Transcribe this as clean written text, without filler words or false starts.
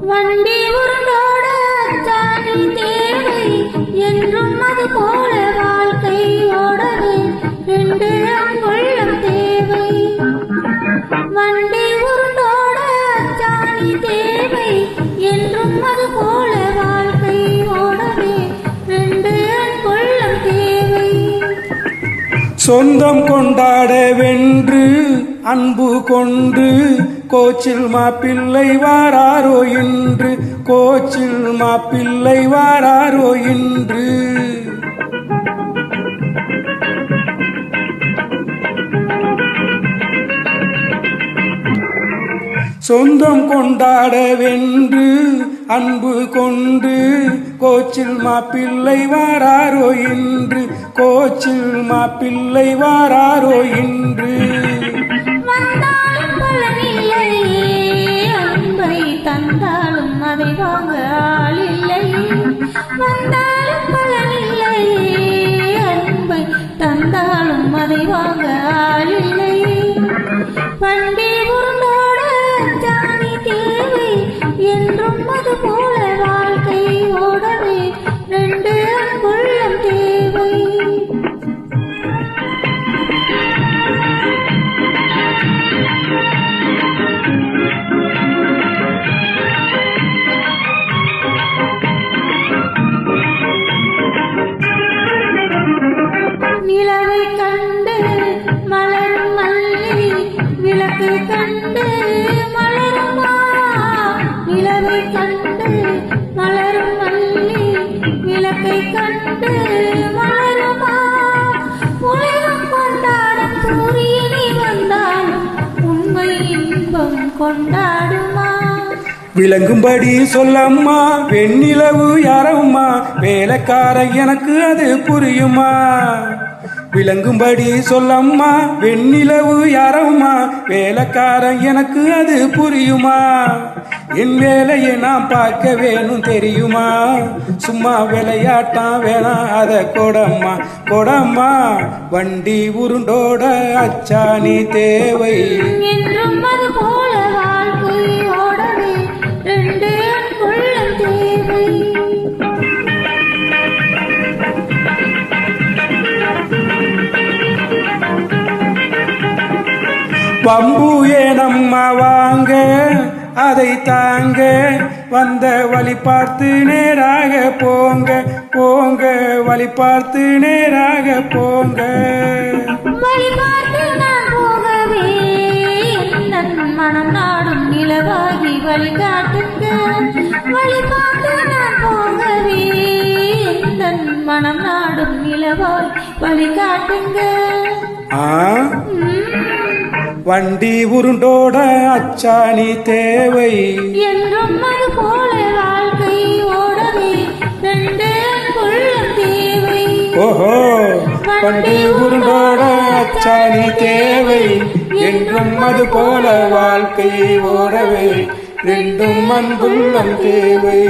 வண்டி உருண்டோட அச்சாணி தேவை என்றும் அது போல வாழ்க்கையோடவே ரெண்டு அங்குள்ளம் தேவை. வண்டி உருண்டோட அச்சாணி தேவை என்றும் அது போல வாழ்க்கையோடவே ரெண்டு அங்குள்ளம் தேவை. சொந்தம் கொண்டாட வென்று அன்பு கொண்டு கோச்சில் மாப்பிள்ளை வாராரோ இன்று, கோச்சில் மாப்பிள்ளை வாராரோ இன்று. சொந்தம் கொண்டாட வென்று அன்பு கொண்டு கோச்சில் மாப்பிள்ளை வாராரோ இன்று, கோச்சில் மாப்பிள்ளை வாராரோ இன்று. தந்தாலும் அதை வாங்க ஆளில்லை, வந்தாலும் பலனில்லை. அன்பை தந்தாலும் அதை வாங்க ஆளில்லை. வண்டி உருண்டோட அச்சாணி தேவை என்றும் அது போல வாழ்க்கையோடவே ரெண்டு அன்புள்ளம் தேவை. நிலவை கண்டு மலரும் மல்லி விளக்கு கண்டு மலருமா, நிலவை கண்டு மலரும் மல்லி விளக்கை கண்டு மலருமா. உலகம் கொண்டாடும் சூரியனை வந்தாலும் உண்மை இன்பம் கொண்டாடுமா. விளங்கும்படி சொல்லம்மா வெண்ணிலவு யாரம்மா, வேலைக்கார எனக்கு அது புரியுமா. விளங்கும்படி சொல்லம்மா வெண்ணிலவு யாரம்மா, வேலைக்காரன் எனக்கு அது புரியுமா. என் வேலையை நான் பார்க்க வேணும் தெரியுமா, சும்மா விளையாட்டான் வேணாம் அத கொடம்மா கொடம்மா. வண்டி உருண்டோட அச்சாணி தேவை என்றும் அது போல வாழ்க்கையோடவே ரெண்டு அன்புள்ளம் தேவை. பம்பு ஏனம்மா வாங்க அதை தாங்க, வந்த வழி பார்த்து நேராக போங்க போங்க, வழி பார்த்து நேராக போங்க. வழி பார்த்து நான் போகவே என் மனம் நாடும் நிலவாகி வழி காட்டுங்க. வழி பார்த்து நான் போகவே என் மனம் நாடும் நிலவாய் வழி காட்டுங்க. வண்டி உருண்டோட அச்சாணி தேவை என்றும் அது போல வாழ்க்கையோடவே ரெண்டு அன்புள்ளம் தேவை. ஓஹோ, வண்டி உருண்டோட அச்சாணி தேவை என்றும் அது போல வாழ்க்கை ஓடவே ரெண்டும் அன்புள்ளம் தேவை.